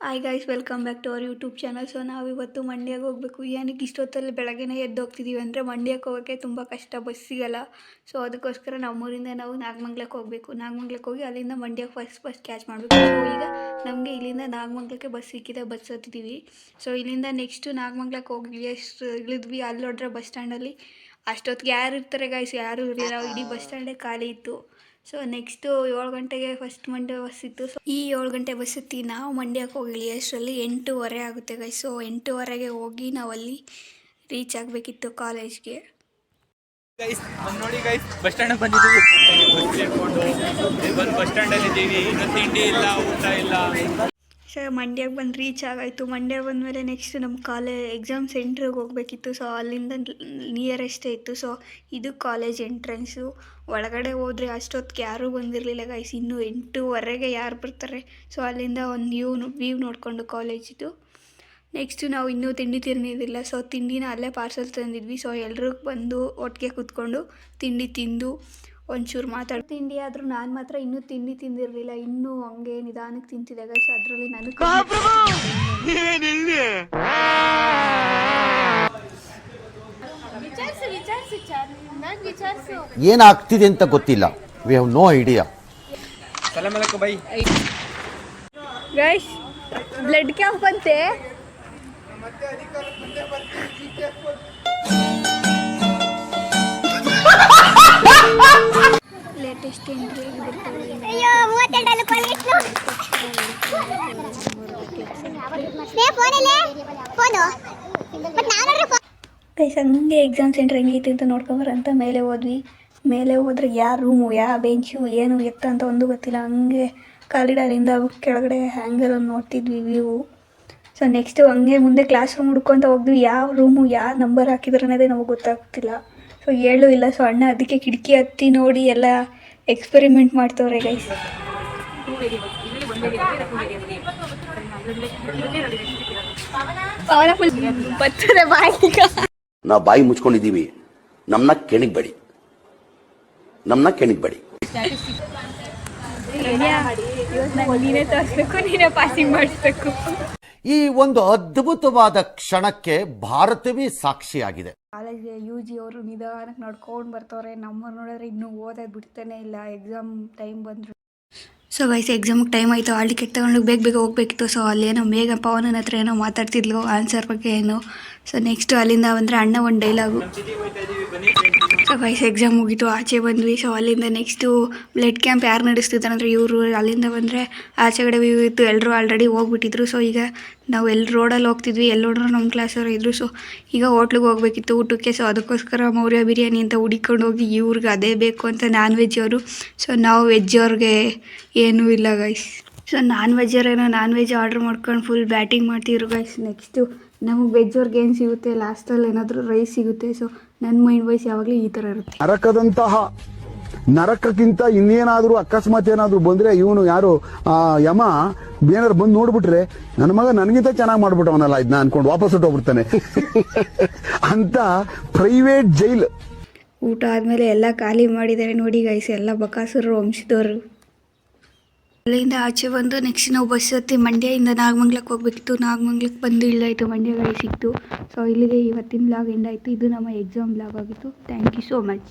Hi guys, welcome back to our YouTube channel. So ನಾವು ಇವತ್ತು ಮಂಡ್ಯಕ್ಕೆ ಹೋಗಬೇಕು. ಏನಕ್ಕೆ ಇಷ್ಟೊತ್ತಲ್ಲಿ ಬೆಳಗ್ಗೆನೇ ಎದ್ದು ಹೋಗ್ತಿದ್ದೀವಿ ಅಂದರೆ ಮಂಡ್ಯಕ್ಕೆ ಹೋಗೋಕ್ಕೆ ತುಂಬ ಕಷ್ಟ, ಬಸ್ ಸಿಗಲ್ಲ. ಸೊ ಅದಕ್ಕೋಸ್ಕರ ನಮ್ಮೂರಿಂದ ನಾವು ನಾಗಮಂಗಲಕ್ಕೆ ಹೋಗಬೇಕು. ನಾಗಮಂಗಲಕ್ಕೆ ಹೋಗಿ ಅಲ್ಲಿಂದ ಮಂಡ್ಯಕ್ಕೆ ಬಸ್ ಕ್ಯಾಚ್ ಮಾಡಬೇಕು. ಸೊ ಈಗ ನಮಗೆ ಇಲ್ಲಿಂದ ನಾಗಮಂಗಲಕ್ಕೆ ಬಸ್ ಸಿಕ್ಕಿದೆ, ಬಸ್ ಹತ್ತಿದ್ದೀವಿ. ಸೊ ಇಲ್ಲಿಂದ ನೆಕ್ಸ್ಟು ನಾಗಮಂಗಲಕ್ಕೆ ಹೋಗಿ ಎಷ್ಟು ಇಳಿದ್ವಿ, ಅಲ್ಲಿ ನೋಡ್ರೆ ಬಸ್ ಸ್ಟ್ಯಾಂಡಲ್ಲಿ ಅಷ್ಟೊತ್ತಿಗೆ ಯಾರು ಇರ್ತಾರೆ ಗೈಸ್, ಯಾರೂ ಇರಲಿಲ್ಲ. ಇಡೀ ಬಸ್ ಸ್ಟ್ಯಾಂಡೇ ಖಾಲಿ ಇತ್ತು. ಸೊ ನೆಕ್ಸ್ಟು 7 ಗಂಟೆಗೆ ಫಸ್ಟ್ ಮಂಡ್ಯ ಬಸ್ ಇತ್ತು. ಸೊ ಈ 7 ಗಂಟೆ ಬಸ್ ಹತ್ತಿ ನಾವು ಮಂಡ್ಯಕ್ಕೆ ಹೋಗಲಿ ಅಷ್ಟರಲ್ಲಿ 8:15 ಆಗುತ್ತೆ ಗೈಸ್. ಸೊ 8:15ಗೆ ಹೋಗಿ ನಾವು ಅಲ್ಲಿ ರೀಚ್ ಆಗಬೇಕಿತ್ತು ಕಾಲೇಜ್ಗೆ. ನೋಡಿ ಗೈಸ್, ಬಸ್ ಸ್ಟ್ಯಾಂಡ್ ಬಂದಿದ್ದೀವಿ. ಬಸ್ ಸ್ಟ್ಯಾಂಡಲ್ಲಿ ಇದ್ದೀವಿ. ಇನ್ನು ತಿಂಡಿ ಇಲ್ಲ, ಊಟ ಇಲ್ಲ. ಸೊ ಮಂಡ್ಯಕ್ಕೆ ಬಂದು ರೀಚ್ ಆಗಾಯಿತು. ಮಂಡ್ಯ ಬಂದಮೇಲೆ ನೆಕ್ಸ್ಟ್ ನಮ್ಮ ಎಕ್ಸಾಮ್ ಸೆಂಟ್ರಿಗೆ ಹೋಗಬೇಕಿತ್ತು. ಸೊ ಅಲ್ಲಿಂದ ನಿಯರೆಸ್ಟೇ ಇತ್ತು. ಸೊ ಇದು ಕಾಲೇಜ್ ಎಂಟ್ರೆನ್ಸು. ಒಳಗಡೆ ಹೋದರೆ ಅಷ್ಟೊತ್ತಿಗೆ ಯಾರೂ ಬಂದಿರಲಿಲ್ಲ ಗೈಸ್. ಇನ್ನು 8:15ಗೆ ಯಾರು ಬರ್ತಾರೆ. ಸೊ ಅಲ್ಲಿಂದ ಒಂದು ವ್ಯೂ ನೋಡಿಕೊಂಡು ಕಾಲೇಜಿದು. ನೆಕ್ಸ್ಟು ನಾವು ಇನ್ನೂ ತಿಂಡಿ ತಿಂದಿದ್ದಿಲ್ಲ. ಸೊ ತಿಂಡಿನ ಅಲ್ಲೇ ಪಾರ್ಸಲ್ ತಂದಿದ್ವಿ. ಸೊ ಎಲ್ಲರೂ ಬಂದು ಒಟ್ಟಿಗೆ ಕೂತ್ಕೊಂಡು ತಿಂಡಿ ತಿಂದು ಒಂಚೂರು ತಿಂಡಿ ಆದರೂ ನಾನು ಮಾತ್ರ ಇನ್ನೂ ತಿಂಡಿ ತಿಂದಿರಲಿಲ್ಲ. ಇನ್ನೂ ಹಂಗೆ ನಿಧಾನಕ್ಕೆ ತಿಂತಿದ್ದೆ ಗೈಸ್. ಅದರಲ್ಲಿ ನನಗೆ ಏನಾಗ್ತಿದೆ ಅಂತ ಗೊತ್ತಿಲ್ಲ. We have no idea. Guys, blood camp ಬಂತೆ. ಲೇಟೆಸ್ಟ್ ಎಂಟ್ರಿ ಗೈಸ್, ಹಂಗೆ ಎಕ್ಸಾಮ್ ಸೆಂಟ್ರ್ ಹೆಂಗೈತೆ ಅಂತ ನೋಡ್ಕೊಂಬರಂತ ಮೇಲೆ ಹೋದ್ವಿ. ಮೇಲೆ ಹೋದ್ರೆ ಯಾವ ರೂಮು, ಯಾವ ಬೆಂಚು, ಏನು ಎತ್ತ ಅಂತ ಒಂದು ಗೊತ್ತಿಲ್ಲ. ಹಂಗೆ ಕಾರಿಡಾರಿಂದ ಕೆಳಗಡೆ ಹ್ಯಾಂಗಲಲ್ಲಿ ನೋಡ್ತಿದ್ವಿ ವ್ಯೂ. ಸೊ ನೆಕ್ಸ್ಟು ಹಂಗೆ ಮುಂದೆ ಕ್ಲಾಸ್ ರೂಮ್ ಹುಡ್ಕೊತ ಹೋದ್ವಿ. ಯಾವ ರೂಮು ಯಾವ ನಂಬರ್ ಹಾಕಿದ್ರೆ ಅನ್ನೋದೇ ನಮಗೆ ಗೊತ್ತಾಗ್ತಿಲ್ಲ. ಸೊ ಹೇಳೂ ಇಲ್ಲ. ಸೊ ಅಣ್ಣ ಅದಕ್ಕೆ ಕಿಟಕಿ ಹತ್ತಿ ನೋಡಿ ಎಲ್ಲ ಎಕ್ಸ್ಪೆರಿಮೆಂಟ್ ಮಾಡ್ತವ್ರೆ ಗೈಸ್. ನಾವು ಬಾಯಿ ಮುಚ್ಕೊಂಡಿದ್ದೀವಿ. ನಮ್ಮನ್ನ ಕೆಣಿಗ್ಬೇಡಿ. ನೀನೇ ತೋರಿಸ್ಬೇಕು, ನೀನೇ ಪಾಸಿಂಗ್ ಮಾಡಿಸ್ಬೇಕು. ಈ ಒಂದು ಅದ್ಭುತವಾದ ಕ್ಷಣಕ್ಕೆ ಭಾರತವೇ ಸಾಕ್ಷಿಯಾಗಿದೆ. ಕಾಲೇಜ್ಗೆ UG ಅವರು ನಿಧಾನಕ್ಕೆ ನಡ್ಕೊಂಡು ಬರ್ತವ್ರೆ. ನಮ್ಮವ್ರು ನೋಡಿದ್ರೆ ಇನ್ನೂ ಓದೋದು ಬಿಡ್ತಾನೆ ಇಲ್ಲ. ಎಕ್ಸಾಮ್ ಟೈಮ್ ಬಂದರು. ಸೊ ಗೈಸ್, ಎಕ್ಸಾಮಿಗೆ ಟೈಮ್ ಆಯಿತು. ಹಾಲ್ ಟಿಕೆಟ್ ತೊಗೊಂಡು ಬೇಗ ಹೋಗಬೇಕಿತ್ತು. ಸೊ ಅಲ್ಲೇನೋ ಮೇಘ ಪವನನ ಹತ್ರ ಏನೋ ಮಾತಾಡ್ತಿದ್ಲು ಆನ್ಸರ್ ಬಗ್ಗೆ ಏನೋ. ಸೊ ನೆಕ್ಸ್ಟು ಅಲ್ಲಿಂದ ಬಂದರೆ ಅಣ್ಣ ಒಂದು ಡೈಲಾಗು. ಸೊ ಗೈಸ್, ಎಕ್ಸಾಮ್ ಮುಗೀತು, ಆಚೆ ಬಂದ್ವಿ. ಸೊ ಅಲ್ಲಿಂದ ನೆಕ್ಸ್ಟು ಬ್ಲಡ್ ಕ್ಯಾಂಪ್ ಯಾರು ನಡೆಸ್ತಿದ್ದಾರೆ ಅಂದರೆ ಇವರು. ಅಲ್ಲಿಂದ ಬಂದರೆ ಆಚೆಗಡೆ ವ್ಯೂ ಇತ್ತು. ಎಲ್ಲರೂ ಆಲ್ರೆಡಿ ಹೋಗ್ಬಿಟ್ಟಿದ್ರು. ಸೊ ಈಗ ನಾವು ರೋಡಲ್ಲಿ ಹೋಗ್ತಿದ್ವಿ. ಎಲ್ಲೋಡ್ರು ನಮ್ಮ ಕ್ಲಾಸವರು ಇದ್ದರು. ಸೊ ಈಗ ಹೋಟ್ಲಿಗೆ ಹೋಗಬೇಕಿತ್ತು ಊಟಕ್ಕೆ. ಸೊ ಅದಕ್ಕೋಸ್ಕರ ಮೌರ್ಯ ಬಿರಿಯಾನಿ ಅಂತ ಹುಡಿಕೊಂಡು ಹೋಗಿ ಇವ್ರಿಗೆ ಅದೇ ಬೇಕು ಅಂತ ನಾನ್ ವೆಜ್ ಅವರು. ಸೊ ನಾವು ವೆಜ್ ಅವ್ರಿಗೆ ಏನೂ ಇಲ್ಲ guys. So non veg order ಮಾಡ್ಕೊಂಡು ಫುಲ್ ಬ್ಯಾಟಿಂಗ್ ಮಾಡ್ತಿದ್ರು ಗೈಸ್. ನೆಕ್ಸ್ಟು ನಮಗೆ ವೆಜ್ ಅವ್ರಿಗೆ ಏನು ಸಿಗುತ್ತೆ, ಲಾಸ್ಟಲ್ಲಿ ಏನಾದರೂ ರೈಸ್ ಸಿಗುತ್ತೆ. ಸೊ ನನ್ನ ಮೈಂಡ್ ವೈಸ್ ಯಾವಾಗಲೂ ಈ ಥರ ಇರುತ್ತೆ. ನರಕಕ್ಕಿಂತ ಇನ್ನೇನಾದರೂ ಅಕಸ್ಮಾತ್ ಏನಾದರೂ ಬಂದರೆ ಇವನು ಯಾರು ಯಮ ಏನಾದ್ರು ಬಂದು ನೋಡ್ಬಿಟ್ರೆ ನನ್ನ ಮಗ ನನಗಿಂತ ಚೆನ್ನಾಗಿ ಮಾಡ್ಬಿಟ್ಟವನಲ್ಲ ಇದನ್ನ ಅನ್ಕೊಂಡು ವಾಪಸ್ ಹೊಟ್ಟೋಗ್ಬಿಡ್ತಾನೆ ಅಂತ ಪ್ರೈವೇಟ್ ಜೈಲ್. ಊಟ ಆದಮೇಲೆ ಎಲ್ಲ ಖಾಲಿ ಮಾಡಿದ್ದಾರೆ ನೋಡಿ ಗೈಸ್, ಎಲ್ಲ ಬಕಾಸುರರು ವಂಶದವರು. ಅಲ್ಲಿಂದ ಆಚೆ ಬಂದು ನೆಕ್ಸ್ಟ್ ನಾವು ಬಸ್ ಹತ್ತಿ ಮಂಡ್ಯದಿಂದ ನಾಗಮಂಗಲಕ್ಕೆ ಹೋಗ್ಬೇಕಿತ್ತು. ನಾಗಮಂಗಲಕ್ಕೆ ಬಂದು ಇಲ್ಲಾಯಿತು, ಮಂಡ್ಯ ಗಾಡಿ ಸಿಕ್ತು. ಸೊ ಇಲ್ಲಿಗೆ ಇವತ್ತಿನ ಬ್ಲಾಗ್ ಎಂಡ್ ಆಯಿತು. ಇದು ನಮ್ಮ ಎಕ್ಸಾಮ್ ಬ್ಲಾಗ್ ಆಗಿತ್ತು. Thank you so much.